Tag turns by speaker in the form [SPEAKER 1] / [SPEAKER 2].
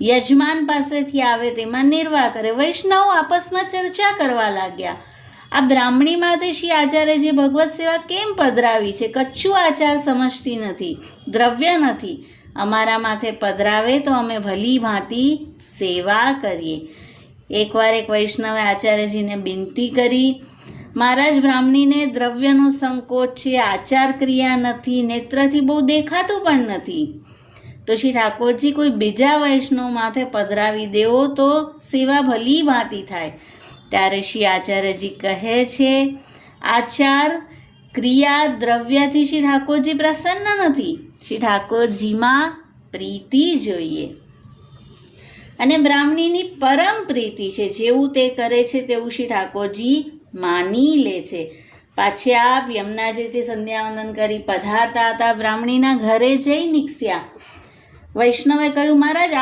[SPEAKER 1] યજમાન પાસેથી આવે તેમાં નિર્વાહ કરે. વૈષ્ણવ આપસમાં ચર્ચા કરવા લાગ્યા. આ બ્રાહ્મણી માટે શ્રી આચાર્યજી ભગવત સેવા કેમ પધરાવી છે? કચ્છું આચાર સમજતી નથી, દ્રવ્ય નથી. અમારા માથે પધરાવે તો અમે ભલી ભાંતિ સેવા કરીએ. એકવાર એક વૈષ્ણવે આચાર્યજીને વિનંતી કરી, મહારાજ, બ્રાહ્મણીને દ્રવ્યનો સંકોચ છે, આચાર ક્રિયા નથી, નેત્રથી બહુ દેખાતું પણ નથી. તો શ્રી ઠાકોરજી કોઈ બીજા વૈષ્ણવ માથે પધરાવી દેવો તો સેવા ભલી ભાંતિ થાય. ત્યારે શ્રી આચાર્યજી કહે છે, આચાર ક્રિયા દ્રવ્યથી શ્રી ઠાકોરજી પ્રસન્ન નથી. શ્રી ઠાકોરજીમાં પ્રીતિ જોઈએ. અને બ્રાહ્મણીની પરમ પ્રીતિ છે. જેવું તે કરે છે તેવું શ્રી ઠાકોરજી માની લે છે. પાછે આપ યમુનાજીથી સંધ્યાવંદન કરી પધારતા હતા. બ્રાહ્મણીના ઘરે જઈ નીકળ્યા. વૈષ્ણવે કહ્યું, મહારાજ,